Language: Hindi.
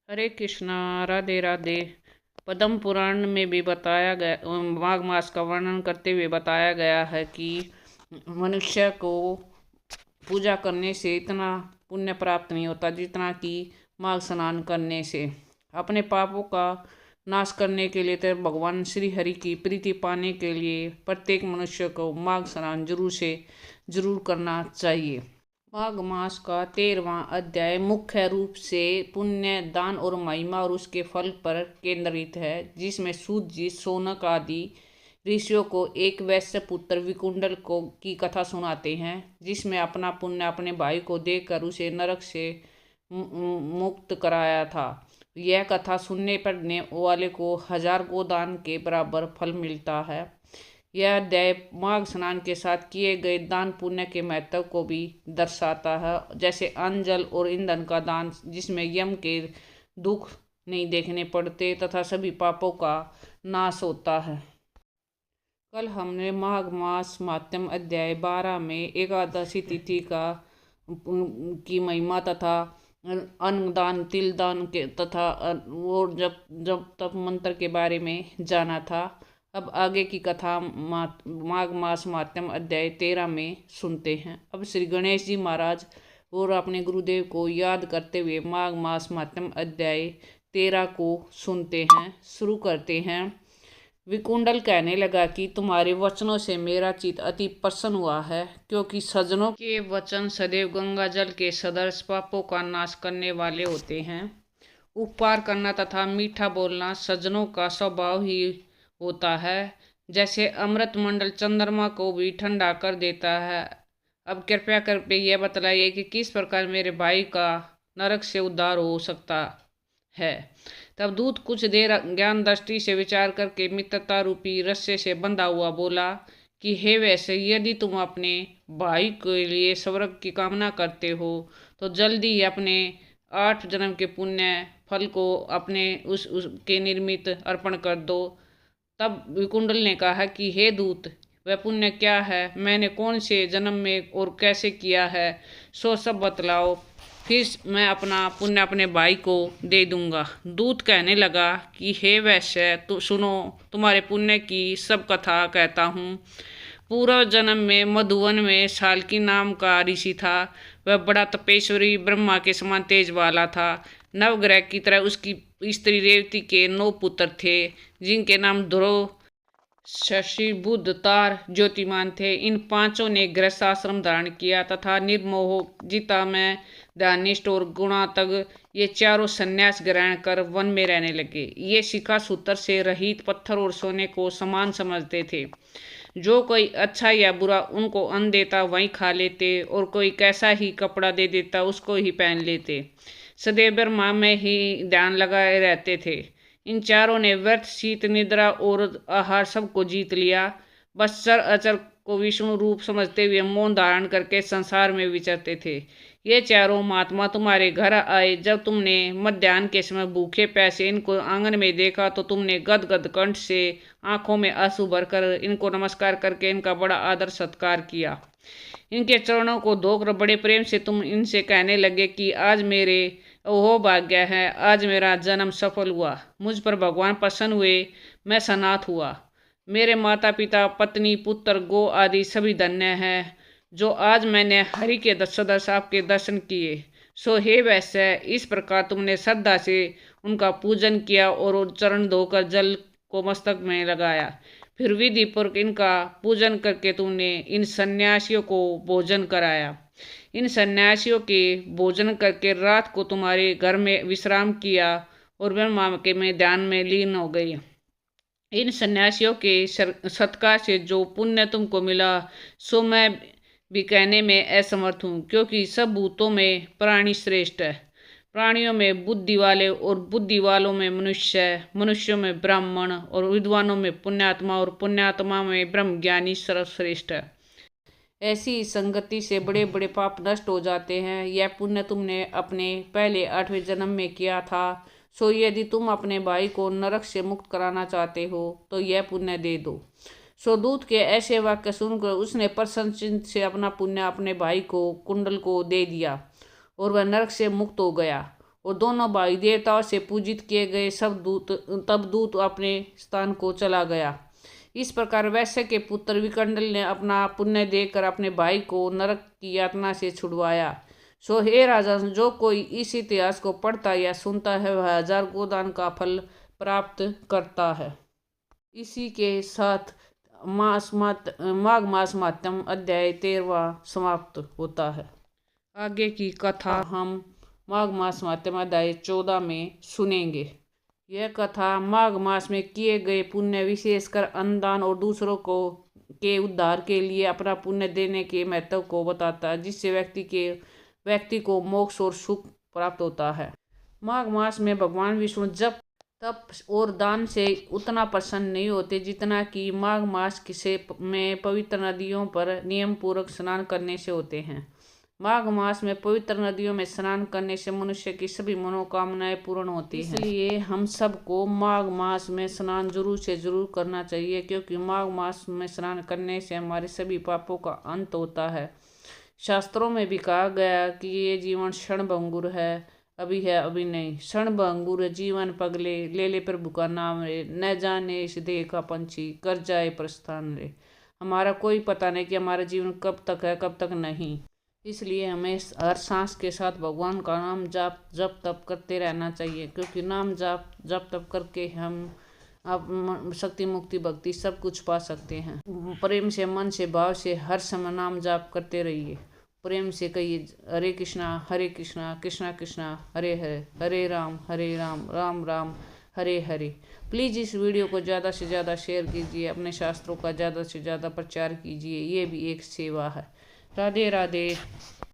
हरे कृष्णा, राधे राधे। पद्म पुराण में भी बताया गया, माघ मास का वर्णन करते हुए बताया गया है कि मनुष्य को पूजा करने से इतना पुण्य प्राप्त नहीं होता जितना कि माघ स्नान करने से। अपने पापों का नाश करने के लिए तो भगवान श्री हरि की प्रीति पाने के लिए प्रत्येक मनुष्य को माघ स्नान जरूर करना चाहिए। माघ मास का 13वां अध्याय मुख्य रूप से पुण्य, दान और महिमा और उसके फल पर केंद्रित है, जिसमें सूत जी, शौनक आदि ऋषियों को एक वैश्य पुत्र विकुंडल को की कथा सुनाते हैं, जिसमें अपना पुण्य अपने भाई को देकर उसे नरक से मुक्त कराया था। यह कथा सुनने पढ़ने वाले को 1000 गोदान के बराबर फल मिलता है। यह अध्याय माघ स्नान के साथ किए गए दान पुण्य के महत्व को भी दर्शाता है, जैसे अन्न, जल और ईंधन का दान, जिसमें यम के दुख नहीं देखने पड़ते तथा सभी पापों का नाश होता है। कल हमने माघ मास माध्यम अध्याय 12 में एकादशी तिथि की महिमा तथा अन्नदान, तिलदान के तथा और जब जब तप मंत्र के बारे में जाना था। अब आगे की कथा माघ मास माध्यम अध्याय 13 में सुनते हैं। अब श्री गणेश जी महाराज और अपने गुरुदेव को याद करते हुए माघ मास माध्यम अध्याय 13 को सुनते हैं। शुरू करते हैं। विकुंडल कहने लगा कि तुम्हारे वचनों से मेरा चित्त अति प्रसन्न हुआ है, क्योंकि सज्जनों के वचन सदैव गंगा जल के सदृश पापों का नाश करने वाले होते हैं। उपकार करना तथा मीठा बोलना सज्जनों का स्वभाव ही होता है, जैसे अमृत मंडल चंद्रमा को भी ठंडा कर देता है। अब कृपया करके यह बतलाइए कि किस प्रकार मेरे भाई का नरक से उद्धार हो सकता है। तब दूत कुछ देर ज्ञान दृष्टि से विचार करके मित्रता रूपी रस्से से बंधा हुआ बोला कि हे वैसे, यदि तुम अपने भाई के लिए स्वर्ग की कामना करते हो तो जल्दी ही अपने 8 जन्म के पुण्य फल को अपने उसके निर्मित अर्पण कर दो। तब विकुंडल ने कहा कि हे दूत, वह पुण्य क्या है, मैंने कौन से जन्म में और कैसे किया है, सो सब बतलाओ, फिर मैं अपना पुण्य अपने भाई को दे दूंगा। दूत कहने लगा कि हे वैश्य, तो सुनो, तुम्हारे पुण्य की सब कथा कहता हूँ। पूर्व जन्म में मधुवन में शाल्की नाम का ऋषि था। वह बड़ा तपेश्वरी, ब्रह्मा के समान तेज वाला था। नवग्रह की तरह उसकी स्त्री रेवती के 9 पुत्र थे, जिनके नाम ध्रुव, शशि, बुध, तार, ज्योतिमान थे। इन पांचों ने गृहस्थाश्रम धारण किया तथा निर्मोह, जिता में ध्यानिष्ठ और गुणातग, ये चारों संन्यास ग्रहण कर वन में रहने लगे। ये शिखा सूत्र से रहित पत्थर और सोने को समान समझते थे। जो कोई अच्छा या बुरा उनको अन्न देता वहीं खा लेते, और कोई कैसा ही कपड़ा दे देता उसको ही पहन लेते। सदैव ब्रह्मा में ही ध्यान लगाए रहते थे। इन चारों ने व्यर्थ, शीत, निद्रा और आहार सबको जीत लिया। बस चर अचर को विष्णु रूप समझते हुए मौन धारण करके संसार में विचरते थे। ये चारों महात्मा तुम्हारे घर आए। जब तुमने मध्याह्न के समय भूखे प्यासे इनको आंगन में देखा तो तुमने गदगद कंठ से आंखों में आंसू भरकर इनको नमस्कार करके इनका बड़ा आदर सत्कार किया। इनके चरणों को धोकर बड़े प्रेम से तुम इनसे कहने लगे कि आज मेरे ओहो भाग्य है, आज मेरा जन्म सफल हुआ, मुझ पर भगवान प्रसन्न हुए, मैं सनाथ हुआ। मेरे माता पिता, पत्नी, पुत्र, गो आदि सभी धन्य हैं, जो आज मैंने हरि के सदस्य आपके दर्शन किए। सो हे वैश्य, इस प्रकार तुमने श्रद्धा से उनका पूजन किया और चरण धोकर जल को मस्तक में लगाया। फिर विधि पूर्वक इनका पूजन करके तुमने इन सन्यासियों को भोजन कराया। इन सन्यासियों के भोजन करके रात को तुम्हारे घर में विश्राम किया और ब्रह्मा के में ध्यान में लीन हो गई। इन सन्यासियों के सत्कार से जो पुण्य तुमको मिला सो मैं भी कहने में असमर्थ हूँ, क्योंकि सब भूतों में प्राणी श्रेष्ठ है। प्राणियों में बुद्धि वाले और बुद्धि वालों में मनुष्य, मनुष्यों में ब्राह्मण और विद्वानों में पुण्यात्मा और पुण्यात्मा में ब्रह्म ज्ञानी सर्वश्रेष्ठ है। ऐसी संगति से बड़े बड़े पाप नष्ट हो जाते हैं। यह पुण्य तुमने अपने पहले 8वें जन्म में किया था। सो यदि तुम अपने भाई को नरक से मुक्त कराना चाहते हो तो यह पुण्य दे दो। सो दूत के ऐसे वाक्य सुनकर उसने प्रसन्न से अपना पुण्य अपने भाई को कुंडल को दे दिया और वह नरक से मुक्त हो गया और दोनों भाई देवताओं से पूजित किए गए सब दूत तब दूत अपने स्थान को चला गया। इस प्रकार वैश्य के पुत्र विकंडल ने अपना पुण्य देकर अपने भाई को नरक की यातना से छुड़वाया। सो हे राजन, जो कोई इस इतिहास को पढ़ता या सुनता है वह 1000 गोदान का फल प्राप्त करता है। इसी के साथ माघ मास माध्यम अध्याय 13वां समाप्त होता है। आगे की कथा हम माघ मास माध्यम अध्याय 14 में सुनेंगे। यह कथा माघ मास में किए गए पुण्य, विशेषकर अन्नदान और दूसरों को के उद्धार के लिए अपना पुण्य देने के महत्व को बताता है, जिससे व्यक्ति को मोक्ष और सुख प्राप्त होता है। माघ मास में भगवान विष्णु जप तप और दान से उतना प्रसन्न नहीं होते जितना कि माघ मास में पवित्र नदियों पर नियम पूर्वक स्नान करने से होते हैं। माघ मास में पवित्र नदियों में स्नान करने से मनुष्य की सभी मनोकामनाएं पूर्ण होती हैं। इसलिए हम सबको माघ मास में स्नान जरूर से जरूर करना चाहिए, क्योंकि माघ मास में स्नान करने से हमारे सभी पापों का अंत होता है। शास्त्रों में भी कहा गया कि ये जीवन क्षणभंगुर है, अभी है अभी नहीं। क्षणभंगुर जीवन पगले, ले ले प्रभु का नाम रे, न जाने इस देह का पंछी, कर जाए प्रस्थान रे। हमारा कोई पता नहीं कि हमारा जीवन कब तक है कब तक नहीं। इसलिए हमें हर सांस के साथ भगवान का नाम जप तप करते रहना चाहिए, क्योंकि नाम जप तप करके हम अब शक्ति मुक्ति भक्ति सब कुछ पा सकते हैं। प्रेम से, मन से, भाव से हर समय नाम जाप करते रहिए। प्रेम से कहिए हरे कृष्णा कृष्णा कृष्णा हरे हरे, हरे राम राम राम हरे हरे। प्लीज़ इस वीडियो को ज़्यादा से ज़्यादा शेयर कीजिए, अपने शास्त्रों का ज़्यादा से ज़्यादा प्रचार कीजिए, ये भी एक सेवा है। राधे राधे।